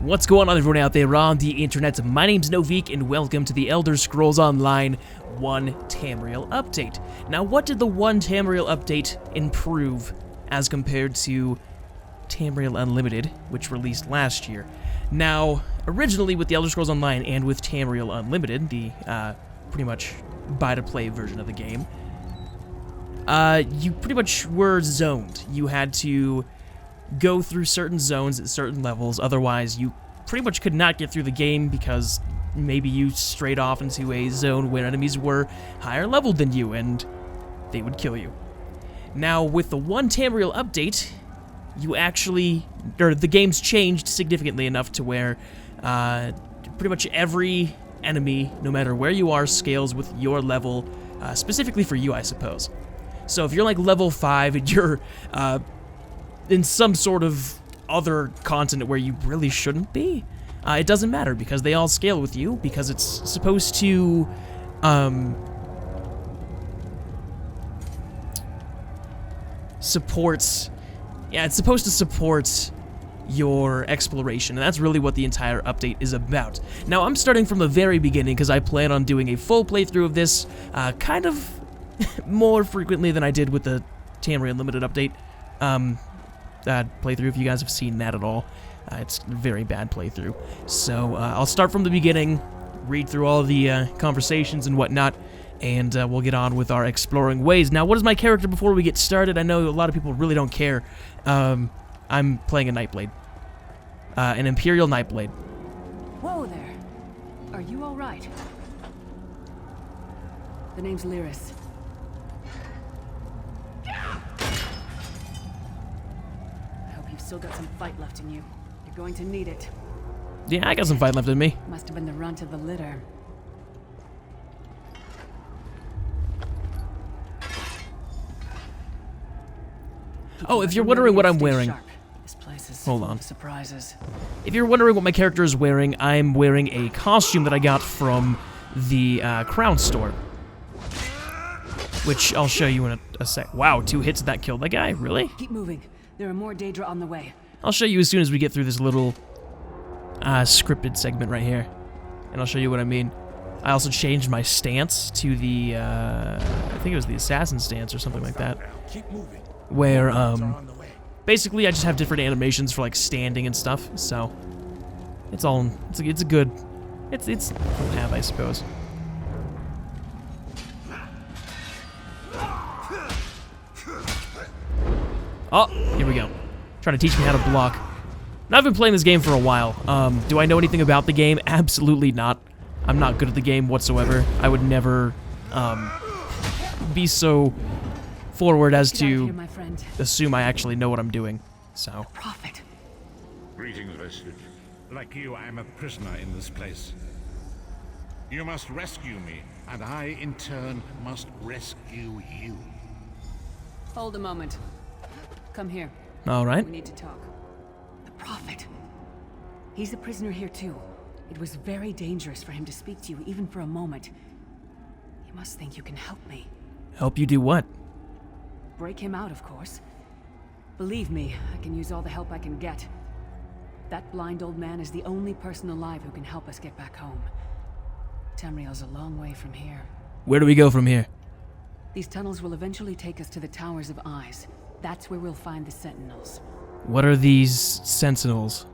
What's going on, everyone out there on the internet? My name's Noviek, and welcome to the Elder Scrolls Online One Tamriel update. Now, what did the One Tamriel update improve as compared to Tamriel Unlimited, which released last year? Now, originally with the Elder Scrolls Online and with Tamriel Unlimited, the pretty much buy-to-play version of the game, you pretty much were zoned. You had to go through certain zones at certain levels, otherwise you pretty much could not get through the game because maybe you strayed off into a zone where enemies were higher leveled than you and they would kill you. Now with the One Tamriel update, the game's changed significantly enough to where pretty much every enemy, no matter where you are, scales with your level, specifically for you, I suppose. So if you're like level 5 and you're in some sort of other continent where you really shouldn't be, it doesn't matter because they all scale with you because it's supposed to support your exploration, and that's really what the entire update is about. Now, I'm starting from the very beginning because I plan on doing a full playthrough of this kind of more frequently than I did with the Tamriel Unlimited update. Playthrough, if you guys have seen that at all. It's a very bad playthrough. So I'll start from the beginning, read through all the conversations and whatnot, and we'll get on with our exploring ways. Now, what is my character before we get started? I know a lot of people really don't care. I'm playing a Nightblade. An Imperial Nightblade. Whoa there. Are you all right? The name's Lyris. Still got some fight left in you. You're going to need it. Yeah, I got some fight left in me. Must have been the runt of the litter. Oh, if you're wondering what I'm wearing, this place is hold full on. of surprises. If you're wondering what my character is wearing, I'm wearing a costume that I got from the Crown store, which I'll show you in a sec. Wow, 2 hits that killed that guy. Really? Keep moving. There are more Daedra on the way. I'll show you as soon as we get through this little scripted segment right here, and I'll show you what I mean. I also changed my stance to the, I think it was the assassin stance or something like that, where, basically I just have different animations for, like, standing and stuff, so it's a good, it's to have, I suppose. Oh, here we go. Trying to teach me how to block. Now, I've been playing this game for a while. Do I know anything about the game? Absolutely not. I'm not good at the game whatsoever. I would never be so forward as to assume I actually know what I'm doing. So. Prophet. Greetings, Vestige. Like you, I am a prisoner in this place. You must rescue me, and I, in turn, must rescue you. Hold a moment. Come here. All right. We need to talk. The Prophet. He's a prisoner here too. It was very dangerous for him to speak to you even for a moment. You must think you can help me. Help you do what? Break him out, of course. Believe me, I can use all the help I can get. That blind old man is the only person alive who can help us get back home. Tamriel's a long way from here. Where do we go from here? These tunnels will eventually take us to the Towers of Eyes. That's where we'll find the Sentinels. What are these Sentinels?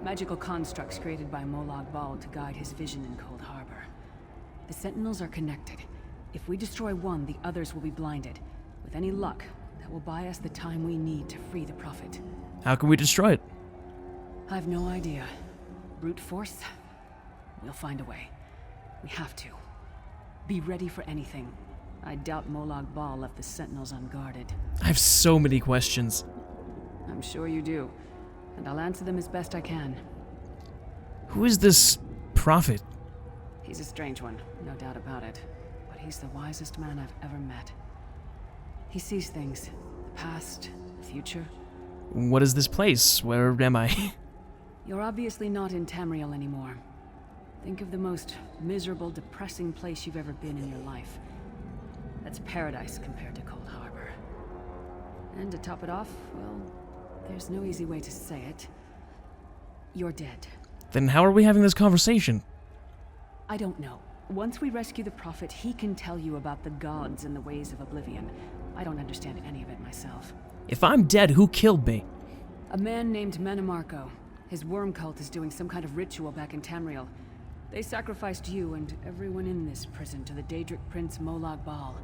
Magical constructs created by Molag Bal to guide his vision in Coldharbour. The Sentinels are connected. If we destroy one, the others will be blinded. With any luck, that will buy us the time we need to free the Prophet. How can we destroy it? I've no idea. Brute force? We'll find a way. We have to. Be ready for anything. I doubt Molag Bal left the Sentinels unguarded. I have so many questions. I'm sure you do, and I'll answer them as best I can. Who is this Prophet? He's a strange one, no doubt about it, but he's the wisest man I've ever met. He sees things, the past, the future. What is this place? Where am I? You're obviously not in Tamriel anymore. Think of the most miserable, depressing place you've ever been in your life. That's paradise compared to Coldharbour. And to top it off, well, there's no easy way to say it. You're dead. Then how are we having this conversation? I don't know. Once we rescue the Prophet, he can tell you about the gods and the ways of oblivion. I don't understand any of it myself. If I'm dead, who killed me? A man named Menemarco. His worm cult is doing some kind of ritual back in Tamriel. They sacrificed you and everyone in this prison to the Daedric Prince Molag Bal.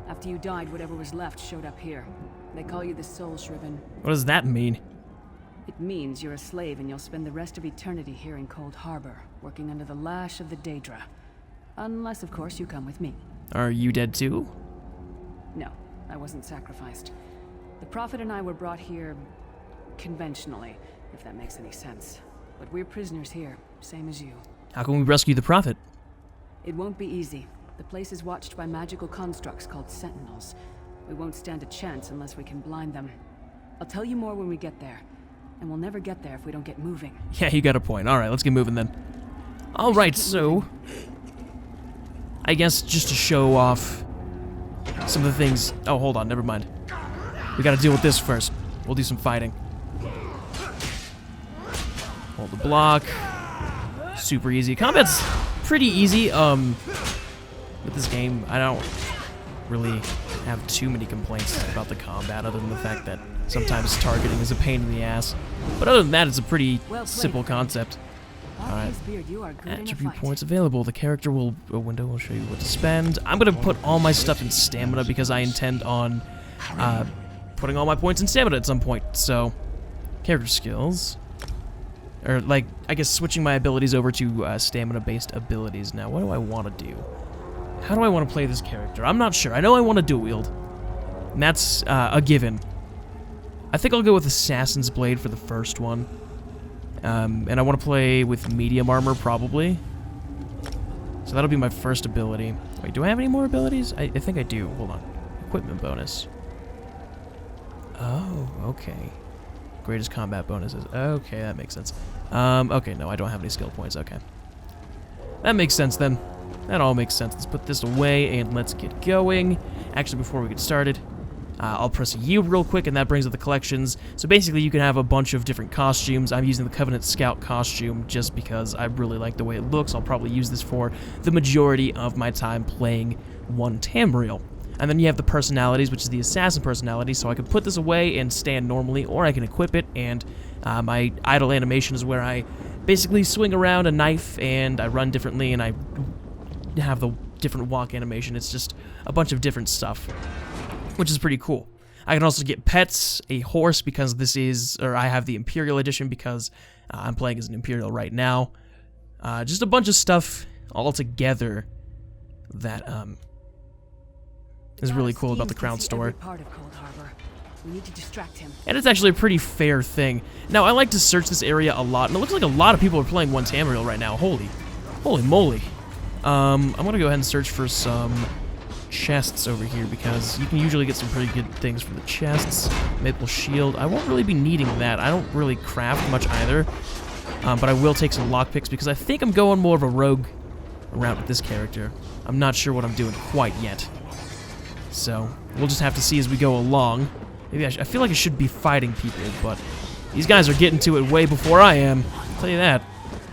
After you died, whatever was left showed up here. They call you the Soul Shriven. What does that mean? It means you're a slave and you'll spend the rest of eternity here in Coldharbour, working under the lash of the Daedra. Unless, of course, you come with me. Are you dead too? No, I wasn't sacrificed. The Prophet and I were brought here conventionally, if that makes any sense. But we're prisoners here, same as you. How can we rescue the Prophet? It won't be easy. The place is watched by magical constructs called sentinels. We won't stand a chance unless we can blind them. I'll tell you more when we get there. And we'll never get there if we don't get moving. Yeah, you got a point. Alright, let's get moving then. Alright, so... I guess just to show off some of the things... Oh, hold on, never mind. We gotta deal with this first. We'll do some fighting. Hold the block. Super easy. Combat's pretty easy. With this game, I don't really have too many complaints about the combat, other than the fact that sometimes targeting is a pain in the ass. But other than that, it's a pretty simple concept. Alright. Attribute points available. The character will... A window will show you what to spend. I'm gonna put all my stuff in stamina because I intend on putting all my points in stamina at some point. So, character skills. Or, like, I guess switching my abilities over to stamina-based abilities. Now, what do I want to do? How do I want to play this character? I'm not sure. I know I want to dual wield. And that's a given. I think I'll go with Assassin's Blade for the first one. And I want to play with medium armor, probably. So that'll be my first ability. Wait, do I have any more abilities? I think I do. Hold on. Equipment bonus. Oh, okay. Greatest combat bonuses. Okay, that makes sense. Okay, no, I don't have any skill points. Okay. That makes sense, then. That all makes sense. Let's put this away, and let's get going. Actually, before we get started, I'll press U real quick, and that brings up the collections. So basically, you can have a bunch of different costumes. I'm using the Covenant Scout costume just because I really like the way it looks. I'll probably use this for the majority of my time playing One Tamriel. And then you have the personalities, which is the Assassin personality, so I can put this away and stand normally, or I can equip it, and my idle animation is where I basically swing around a knife, and I run differently, and I have the different walk animation. It's just a bunch of different stuff, which is pretty cool. I can also get pets, a horse, because this is, or I have the Imperial Edition because I'm playing as an Imperial right now. Just a bunch of stuff all together that is really cool about the Crown Store. We need to distract him. And it's actually a pretty fair thing. Now, I like to search this area a lot, and it looks like a lot of people are playing One Tamriel right now. Holy moly. I'm gonna go ahead and search for some chests over here, because you can usually get some pretty good things from the chests. Maple shield. I won't really be needing that. I don't really craft much either. But I will take some lockpicks, because I think I'm going more of a rogue route with this character. I'm not sure what I'm doing quite yet. So, we'll just have to see as we go along. Maybe I feel like I should be fighting people, but these guys are getting to it way before I am. I'll tell you that.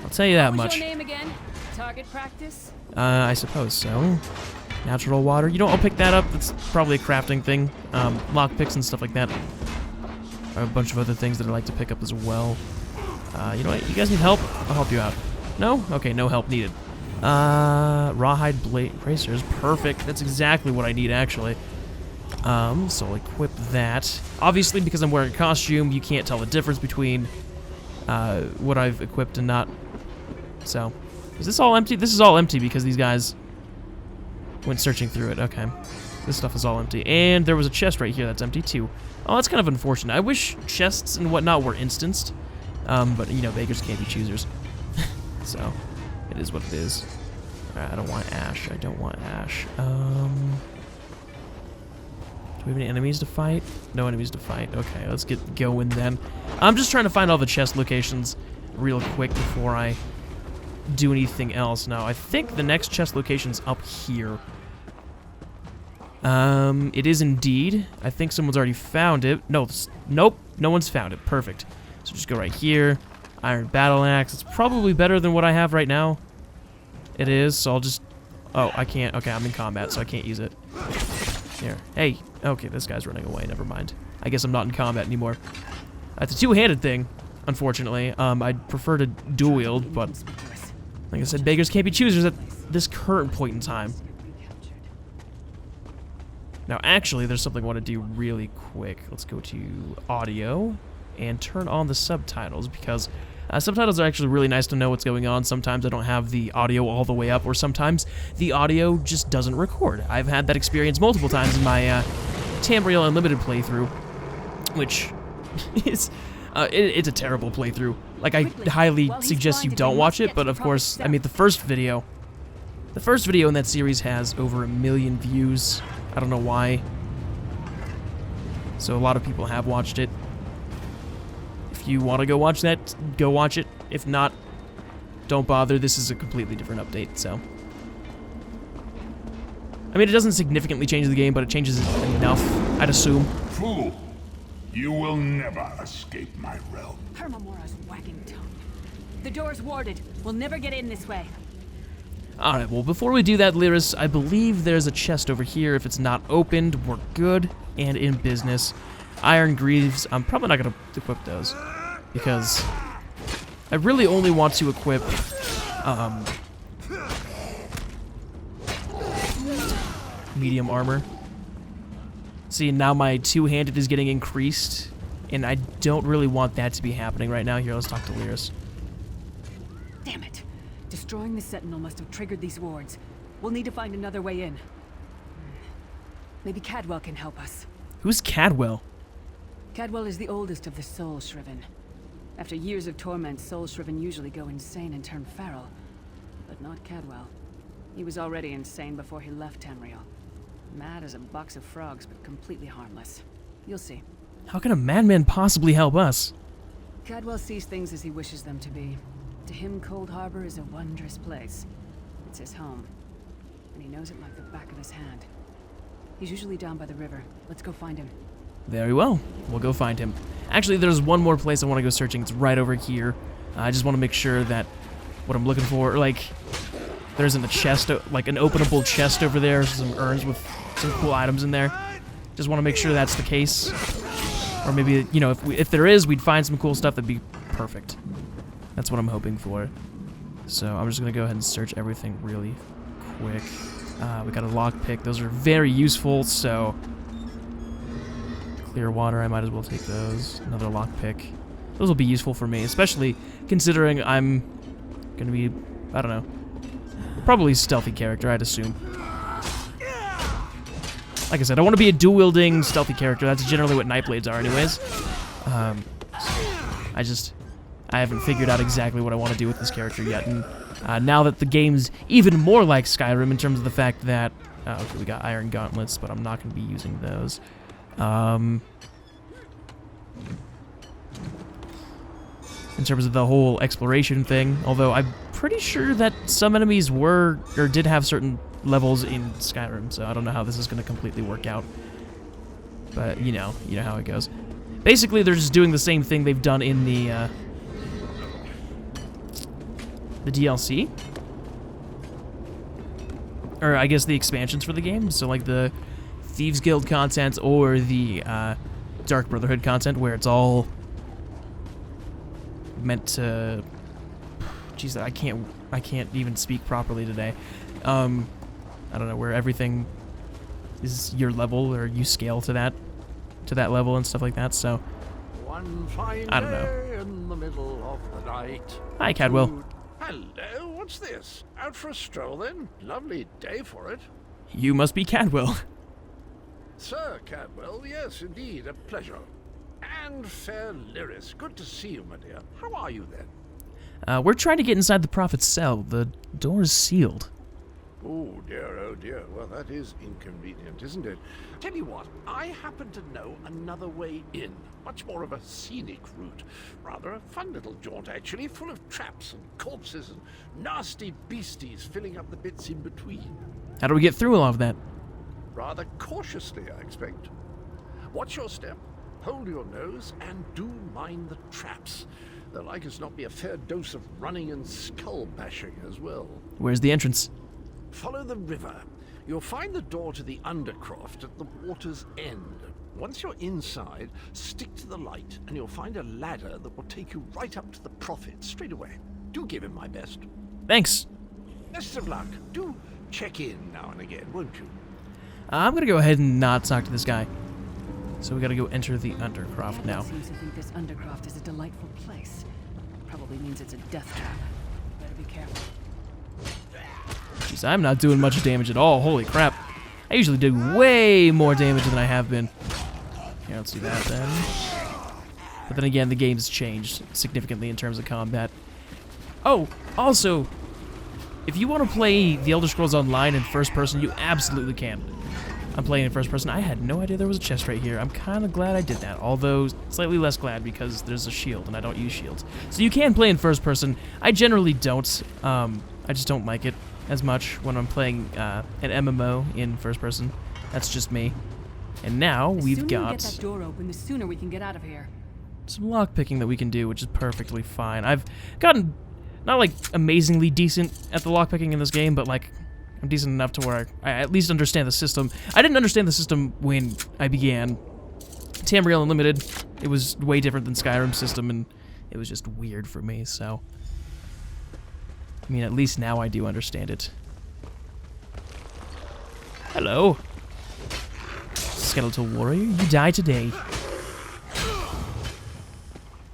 I'll tell you that much. What's your name again? Target practice? I suppose so. Natural water. You know, I'll pick that up. That's probably a crafting thing. Lockpicks and stuff like that. A bunch of other things that I like to pick up as well. You know what? You guys need help? I'll help you out. No? Okay, no help needed. Rawhide blade bracers. Perfect. That's exactly what I need, actually. So I'll equip that. Obviously, because I'm wearing a costume, you can't tell the difference between what I've equipped and not. So, is this all empty? This is all empty because these guys went searching through it. Okay. This stuff is all empty. And there was a chest right here that's empty, too. Oh, that's kind of unfortunate. I wish chests and whatnot were instanced. But, you know, beggars can't be choosers. So, it is what it is. Alright, I don't want Ash. I don't want Ash. Do we have any enemies to fight? No enemies to fight. Okay, let's get going then. I'm just trying to find all the chest locations real quick before I do anything else. Now, I think the next chest location's up here. It is indeed. I think someone's already found it. No, nope, no one's found it. Perfect. So just go right here. Iron Battle Axe. It's probably better than what I have right now. It is, so I'll just... Oh, I can't. Okay, I'm in combat, so I can't use it. Here. Hey. Okay, this guy's running away. Never mind. I guess I'm not in combat anymore. It's a two-handed thing, unfortunately. I'd prefer to dual wield, but... Like I said, beggars can't be choosers at this current point in time. Now, actually, there's something I want to do really quick. Let's go to audio and turn on the subtitles, because subtitles are actually really nice to know what's going on. Sometimes I don't have the audio all the way up, or sometimes the audio just doesn't record. I've had that experience multiple times in my Tamriel Unlimited playthrough, which is... it's a terrible playthrough. Like, I highly suggest you don't watch it, but of course, I mean, the first video in that series has over 1 million views. I don't know why. So a lot of people have watched it. If you want to go watch that, go watch it. If not, don't bother. This is a completely different update, so. I mean, it doesn't significantly change the game, but it changes it enough, I'd assume. Fool! You will never escape my realm. Hermamora's wagging tongue. The door's warded. We'll never get in this way. Alright, well, before we do that, Lyris, I believe there's a chest over here. If it's not opened, we're good and in business. Iron Greaves, I'm probably not going to equip those, because I really only want to equip medium armor. See, now my two-handed is getting increased, and I don't really want that to be happening right now. Here, let's talk to Lyris. Damn it. Destroying the Sentinel must have triggered these wards. We'll need to find another way in. Maybe Cadwell can help us. Who's Cadwell? Cadwell is the oldest of the Soul Shriven. After years of torment, Soul Shriven usually go insane and turn feral. But not Cadwell. He was already insane before he left Tamriel. Mad as a box of frogs, but completely harmless. You'll see. How can a madman possibly help us? Cadwell sees things as he wishes them to be. To him, Coldharbour is a wondrous place. It's his home. And he knows it like the back of his hand. He's usually down by the river. Let's go find him. Very well. We'll go find him. Actually, there's one more place I want to go searching. It's right over here. I just want to make sure that what I'm looking for, like, there isn't a chest, like an openable chest over there, some urns with some cool items in there. Just want to make sure that's the case. Or maybe, you know, if there is, we'd find some cool stuff that'd be perfect. That's what I'm hoping for. So I'm just going to go ahead and search everything really quick. We got a lockpick. Those are very useful, so... Clear water, I might as well take those. Another lockpick. Those will be useful for me, especially considering I'm going to be, I don't know, probably stealthy character, I'd assume. Like I said, I want to be a dual-wielding stealthy character. That's generally what Nightblades are anyways. I haven't figured out exactly what I want to do with this character yet, and now that the game's even more like Skyrim in terms of the fact that... okay, we got iron gauntlets, but I'm not going to be using those. In terms of the whole exploration thing, although I'm pretty sure that some enemies were, or did have certain levels in Skyrim, so I don't know how this is going to completely work out. But, you know how it goes. Basically, they're just doing the same thing they've done in the DLC. Or, I guess, the expansions for the game. So, like, the Thieves Guild content or the Dark Brotherhood content, where it's all meant to... Jeez, I can't even speak properly today. I don't know, where everything is your level, or you scale to that level and stuff like that, so... One fine I don't know. day in the middle of the night. Hi, Cadwell. Hello, what's this? Out for a stroll then? Lovely day for it. You must be Cadwell. Sir Cadwell, yes, indeed, a pleasure. And fair Lyris, good to see you, my dear. How are you then? We're trying to get inside the Prophet's cell. The door's sealed. Oh dear, well that is inconvenient, isn't it? Tell you what, I happen to know another way in. Much more of a scenic route. Rather a fun little jaunt, actually, full of traps and corpses and nasty beasties filling up the bits in between. How do we get through all of that? Rather cautiously, I expect. Watch your step, hold your nose, and do mind the traps. There'll like as not be a fair dose of running and skull bashing as well. Where's the entrance? Follow the river. You'll find the door to the undercroft at the water's end. Once you're inside, stick to the light, and you'll find a ladder that will take you right up to the prophet straight away. Do give him my best. Thanks. Best of luck. Do check in now and again, won't you? I'm gonna go ahead and not talk to this guy. So we gotta go enter the undercroft now. Seems to think this undercroft is a delightful place. Probably means it's a death trap. Better be careful. Jeez, I'm not doing much damage at all. Holy crap. I usually do way more damage than I have been. Here, let's do that then. But then again, the game's changed significantly in terms of combat. Oh, also, if you want to play The Elder Scrolls Online in first person, you absolutely can. I'm playing in first person. I had no idea there was a chest right here. I'm kind of glad I did that, although slightly less glad because there's a shield, and I don't use shields. So you can play in first person. I generally don't. I just don't like it as much when I'm playing an MMO in first person. That's just me. And now we've got The sooner we get that door open, the sooner we can get out of here. some lockpicking that we can do, which is perfectly fine. I've gotten not like amazingly decent at the lockpicking in this game, but like I'm decent enough to where I at least understand the system. I didn't understand the system when I began Tamriel Unlimited. It was way different than Skyrim's system, and it was just weird for me, so I mean, at least now I do understand it. Hello. Skeletal warrior, you die today.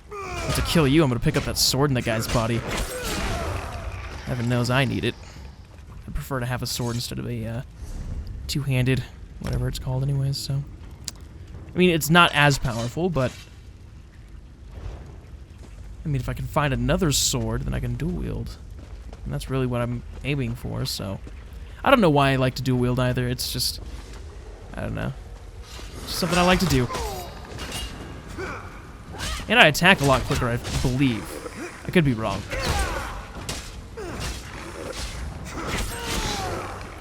To kill you, I'm gonna pick up that sword in the guy's body. Heaven knows I need it. I prefer to have a sword instead of a two-handed, whatever it's called anyways, so. I mean, it's not as powerful, but I mean, if I can find another sword, then I can dual wield. And that's really what I'm aiming for, so. I don't know why I like to dual wield either, it's just, I don't know. It's just something I like to do. And I attack a lot quicker, I believe. I could be wrong.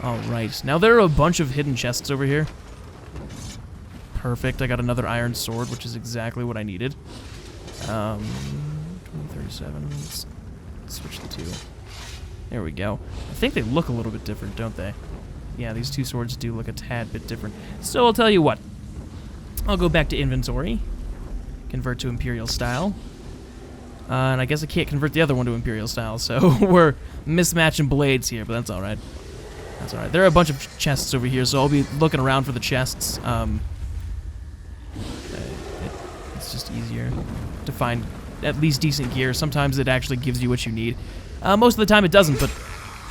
Alright, now there are a bunch of hidden chests over here. Perfect, I got another iron sword, which is exactly what I needed. 2037, let's switch the two. There we go. I think they look a little bit different, don't they? Yeah, these two swords do look a tad bit different. So I'll tell you what. I'll go back to inventory. Convert to Imperial style. And I guess I can't convert the other one to Imperial style, so we're mismatching blades here, but that's alright. That's alright. There are a bunch of chests over here, so I'll be looking around for the chests. It's just easier to find at least decent gear. Sometimes it actually gives you what you need. Most of the time it doesn't, but,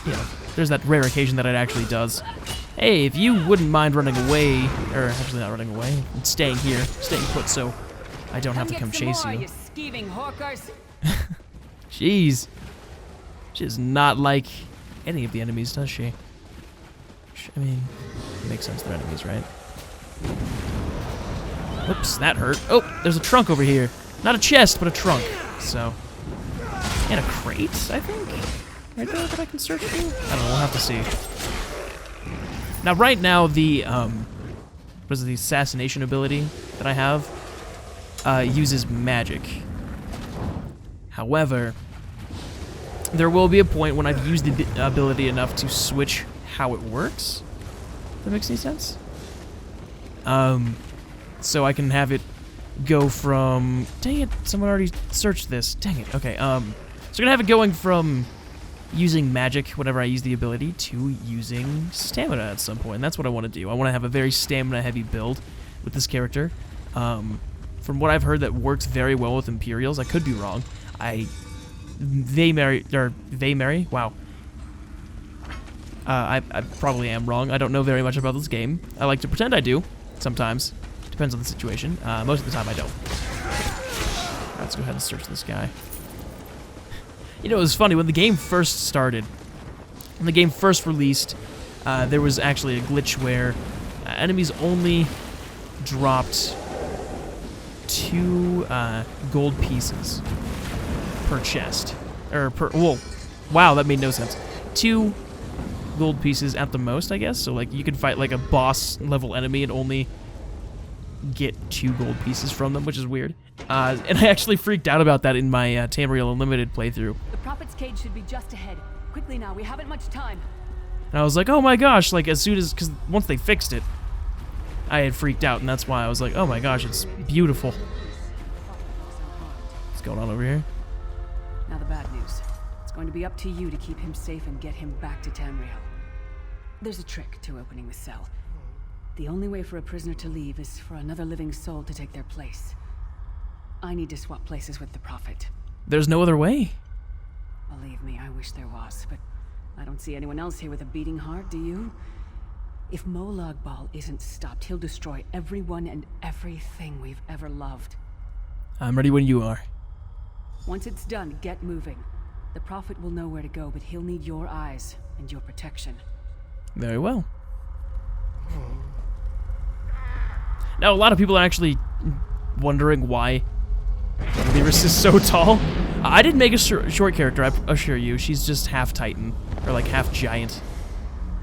you know, there's that rare occasion that it actually does. Hey, if you wouldn't mind running away, or actually not running away, staying here, staying put so I don't have to come chase you. Skeeving hawkers. Jeez. She does not like any of the enemies, does she? I mean, it makes sense they're enemies, right? Oops, that hurt. Oh, there's a trunk over here. Not a chest, but a trunk. So, and a crate, I think? Right there that I can search through? I don't know, we'll have to see. Now, right now, the, what is it, the assassination ability that I have uses magic. However, there will be a point when I've used the ability enough to switch how it works. If that makes any sense? So I can have it go from... Dang it, someone already searched this. Dang it, okay, so I'm gonna have it going from using magic whenever I use the ability to using stamina at some point, and that's what I want to do. I want to have a very stamina-heavy build with this character. From what I've heard, that works very well with Imperials. I could be wrong. They marry. Wow. I probably am wrong. I don't know very much about this game. I like to pretend I do, sometimes. Depends on the situation. Most of the time I don't. Let's go ahead and search this guy. You know, it was funny, when the game first started, when the game first released, there was actually a glitch where enemies only dropped 2 gold pieces per chest. Or per, whoa, wow, that made no sense. 2 gold pieces at the most, I guess. So, like, you could fight, like, a boss-level enemy and only get 2 gold pieces from them, which is weird. And I actually freaked out about that in my Tamriel Unlimited playthrough. The Prophet's cage should be just ahead. Quickly now, we haven't much time. And I was like, oh my gosh, like as soon as, because once they fixed it, I had freaked out, and that's why I was like, oh my gosh, it's beautiful. What's going on over here? Now the bad news. It's going to be up to you to keep him safe and get him back to Tamriel. There's a trick to opening the cell. The only way for a prisoner to leave is for another living soul to take their place. I need to swap places with the Prophet. There's no other way. Believe me, I wish there was, but I don't see anyone else here with a beating heart, do you? If Molag Bal isn't stopped, he'll destroy everyone and everything we've ever loved. I'm ready when you are. Once it's done, get moving. The Prophet will know where to go, but he'll need your eyes and your protection. Very well. Now, a lot of people are actually wondering why Lyris is so tall. I didn't make a short character, I assure you. She's just half Titan, or like half giant.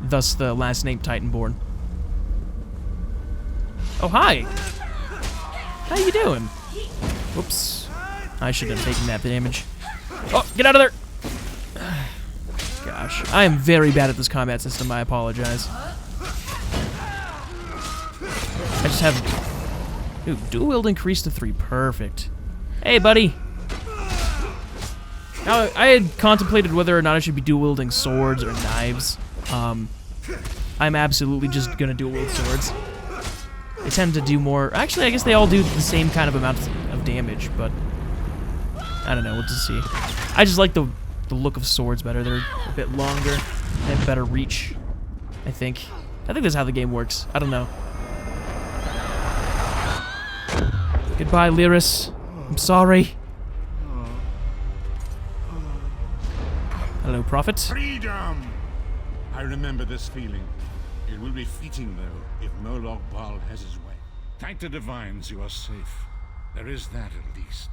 Thus the last name Titanborn. Oh, hi! How you doing? Whoops. I shouldn't have taken that damage. Oh, get out of there! Gosh, I am very bad at this combat system, I apologize. I just have... Ooh, dual wield increased to 3, perfect. Hey, buddy! Now, I had contemplated whether or not I should be dual wielding swords or knives. I'm absolutely just gonna dual wield swords. They tend to do more... Actually, I guess they all do the same kind of amount of damage, but... I don't know what to see. I just like the look of swords better. They're a bit longer. They have better reach, I think. I think that's how the game works. I don't know. Goodbye, Lyris. I'm sorry. Hello, Prophet. Freedom! I remember this feeling. It will be fleeting, though, if Molag Bal has his way. Thank the divines you are safe. There is that, at least.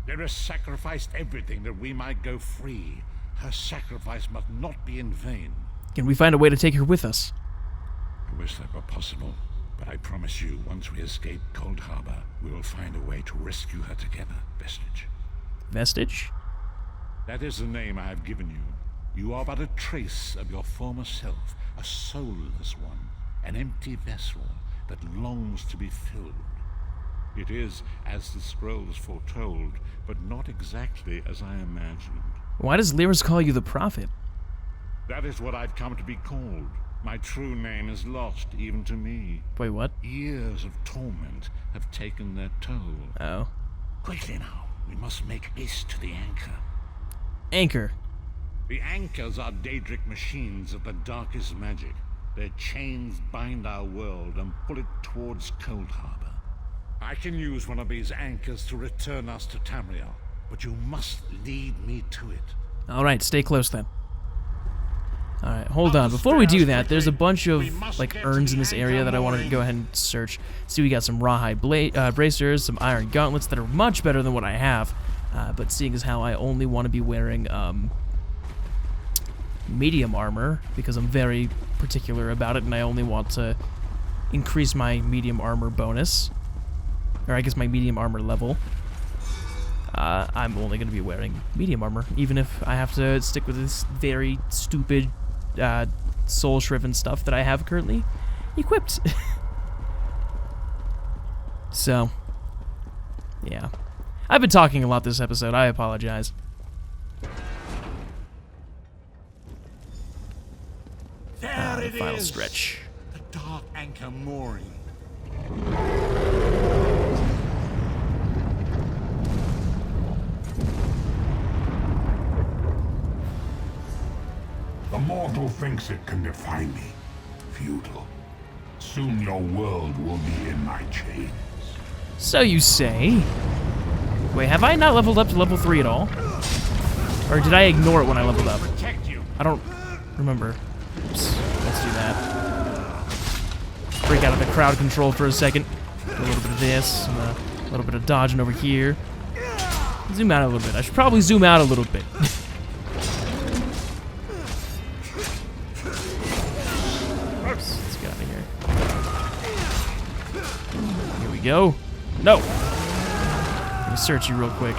Lyris sacrificed everything that we might go free. Her sacrifice must not be in vain. Can we find a way to take her with us? I wish that were possible, but I promise you, once we escape Coldharbour, we will find a way to rescue her together, Vestige. Vestige? That is the name I have given you. You are but a trace of your former self, a soulless one, an empty vessel that longs to be filled. It is as the scrolls foretold, but not exactly as I imagined. Why does Lyris call you the Prophet? That is what I've come to be called. My true name is lost even to me. Wait, what? Years of torment have taken their toll. Oh. Quickly now, we must make haste to the anchor. Anchor. The anchors are Daedric machines of the darkest magic. Their chains bind our world and pull it towards Coldharbour. I can use one of these anchors to return us to Tamriel, but you must lead me to it. Alright, stay close then. Alright, hold on. Before we do that, there's a bunch of like urns in this area that I want to go ahead and search. See, we got some rawhide bracers, some iron gauntlets that are much better than what I have. But seeing as how I only want to be wearing medium armor, because I'm very particular about it, and I only want to increase my medium armor bonus, or I guess my medium armor level, I'm only going to be wearing medium armor, even if I have to stick with this very stupid soul-shriven stuff that I have currently equipped. So, yeah. I've been talking a lot this episode, I apologize. There it final is. stretch. The dark anchor mooring. The mortal thinks it can defy me. Futile. Soon your world will be in my chains. So you say. Wait, have I not leveled up to level 3 at all? Or did I ignore it when I leveled up? Protect you. I don't remember. Oops. Let's do that. Break out of the crowd control for a second. Do a little bit of this, and a little bit of dodging over here. Zoom out a little bit. I should probably zoom out a little bit. Oops, let's get out of here. Here we go. No! search you real quick.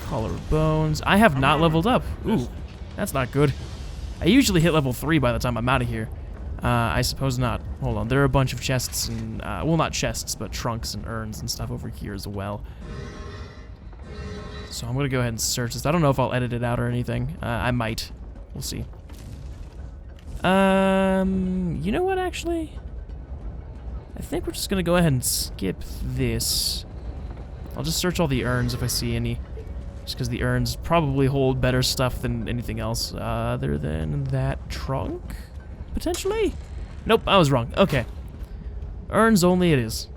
Collar of Bones. I have not leveled up. Ooh, that's not good. I usually hit level 3 by the time I'm out of here. I suppose not. Hold on, there are a bunch of chests and, well, not chests, but trunks and urns and stuff over here as well. So I'm gonna go ahead and search this. I don't know if I'll edit it out or anything. I might. We'll see. You know what, actually? I think we're just gonna go ahead and skip this. I'll just search all the urns if I see any. Just because the urns probably hold better stuff than anything else other than that trunk? Potentially? Nope, I was wrong. Okay. Urns only it is.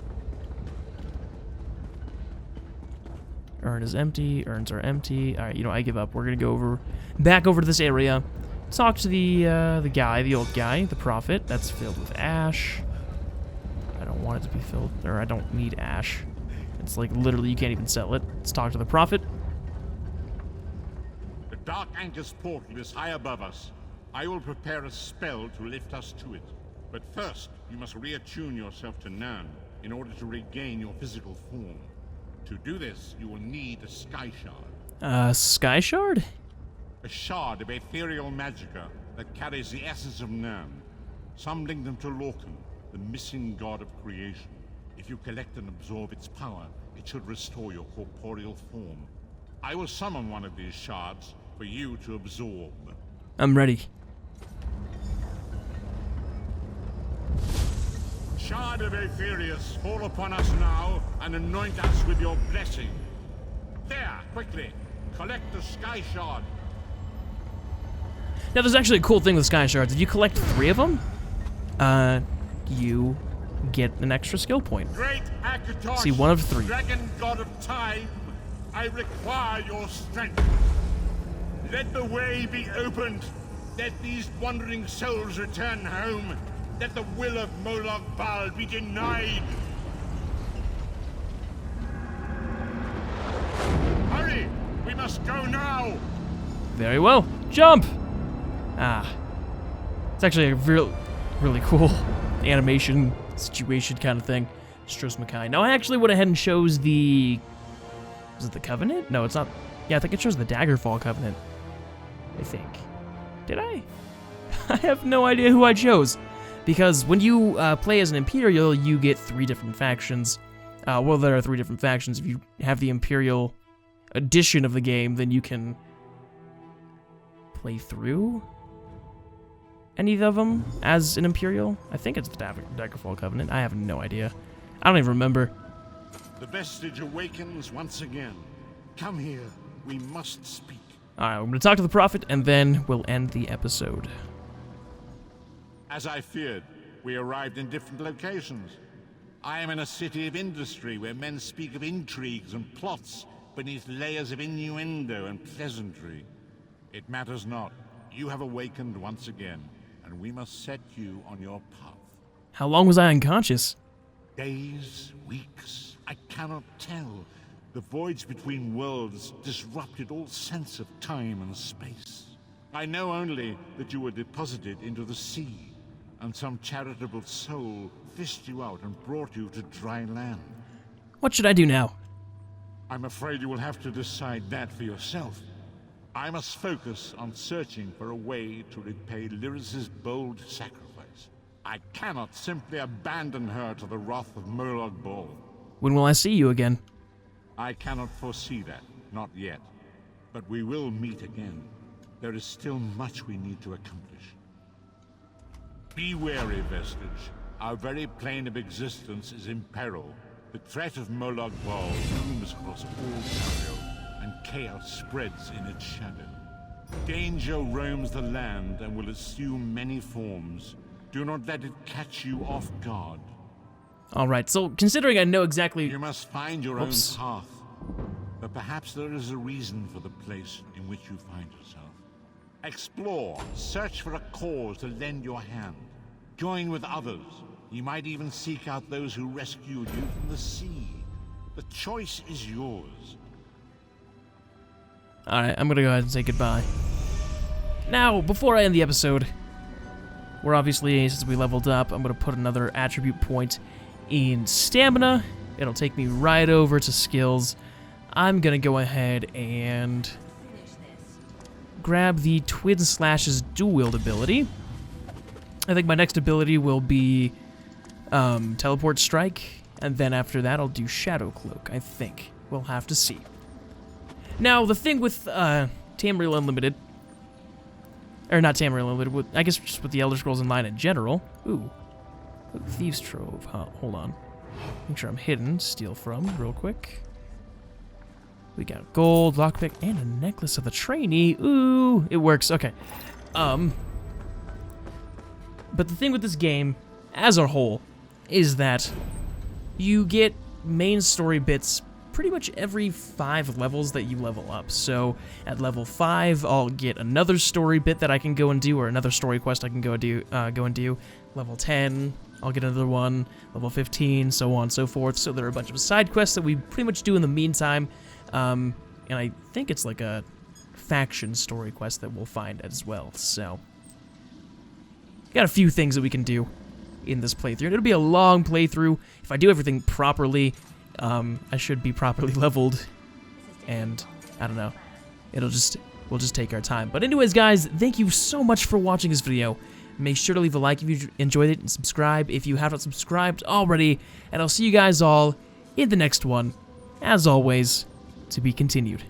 Urn is empty. Urns are empty. Alright, you know, I give up. We're gonna go back over to this area. Talk to the guy, the old guy, the prophet. That's filled with ash. I don't want it to be filled, or I don't need ash. It's like literally you can't even sell it. Let's talk to the prophet. The Dark Anchor's portal is high above us. I will prepare a spell to lift us to it. But first, you must reattune yourself to Nern in order to regain your physical form. To do this, you will need a Sky Shard. Sky Shard? A shard of ethereal magicka that carries the essence of Nern. Some link them to Lorcan, the missing god of creation. If you collect and absorb its power, it should restore your corporeal form. I will summon one of these shards for you to absorb. I'm ready. Shard of Aetherius, fall upon us now and anoint us with your blessing. There, quickly, collect the Sky Shard. Now, there's actually a cool thing with Sky Shards. If you collect 3 of them, you get an extra skill point. Great Akatosh, see, 1 of 3. Dragon God of Time, I require your strength. Let the way be opened. Let these wandering souls return home. Let the will of Molag Bal be denied. Hurry! We must go now! Very well. Jump! Ah. It's actually a really cool animation situation kind of thing. Stros Mackay. Now, I actually went ahead and chose the... Was it the Covenant? No, it's not. Yeah, I think it shows the Daggerfall Covenant. I think. Did I? I have no idea who I chose. Because when you play as an Imperial, you get 3 different factions. Well, there are 3 different factions. If you have the Imperial edition of the game, then you can play through any of them as an Imperial. I think it's the Daggerfall Covenant. I have no idea. I don't even remember. The vestige awakens once again. Come here. We must speak. Alright, I'm going to talk to the Prophet, and then we'll end the episode. As I feared, we arrived in different locations. I am in a city of industry where men speak of intrigues and plots beneath layers of innuendo and pleasantry. It matters not. You have awakened once again, and we must set you on your path. How long was I unconscious? Days, weeks, I cannot tell. The voids between worlds disrupted all sense of time and space. I know only that you were deposited into the sea, and some charitable soul fished you out and brought you to dry land. What should I do now? I'm afraid you will have to decide that for yourself. I must focus on searching for a way to repay Lyris's bold sacrifice. I cannot simply abandon her to the wrath of Molag Bal. When will I see you again? I cannot foresee that, not yet. But we will meet again. There is still much we need to accomplish. Be wary, Vestige. Our very plane of existence is in peril. The threat of Molag Bal looms across all Tamriel, and chaos spreads in its shadow. Danger roams the land and will assume many forms. Do not let it catch you off guard. Alright, so considering I know exactly... You must find your own path. But perhaps there is a reason for the place in which you find yourself. Explore, search for a cause to lend your hand. Join with others. You might even seek out those who rescued you from the sea. The choice is yours. Alright, I'm gonna go ahead and say goodbye. Now, before I end the episode, we're obviously, since we leveled up, I'm gonna put another attribute point in stamina. It'll take me right over to skills. I'm gonna go ahead and grab the Twin Slash's dual wield ability. I think my next ability will be Teleport Strike, and then after that I'll do Shadow Cloak, I think. We'll have to see. Now, the thing with Tamriel Unlimited, or not Tamriel Unlimited, I guess just with the Elder Scrolls Online in general. Ooh, Thieves Trove, huh? Hold on. Make sure I'm hidden, steal from, real quick. We got gold, lockpick, and a necklace of the trainee. Ooh, it works, okay. But the thing with this game, as a whole, is that you get main story bits pretty much every 5 levels that you level up. So at level 5, I'll get another story bit that I can go and do, or another story quest I can go and do. Level 10, I'll get another one. Level 15, so on and so forth. So there are a bunch of side quests that we pretty much do in the meantime. And I think it's like a faction story quest that we'll find as well. So got a few things that we can do in this playthrough. And it'll be a long playthrough. If I do everything properly, I should be properly leveled, and I don't know. We'll just take our time. But anyways, guys, thank you so much for watching this video. Make sure to leave a like if you enjoyed it, and subscribe if you haven't subscribed already. And I'll see you guys all in the next one. As always, to be continued.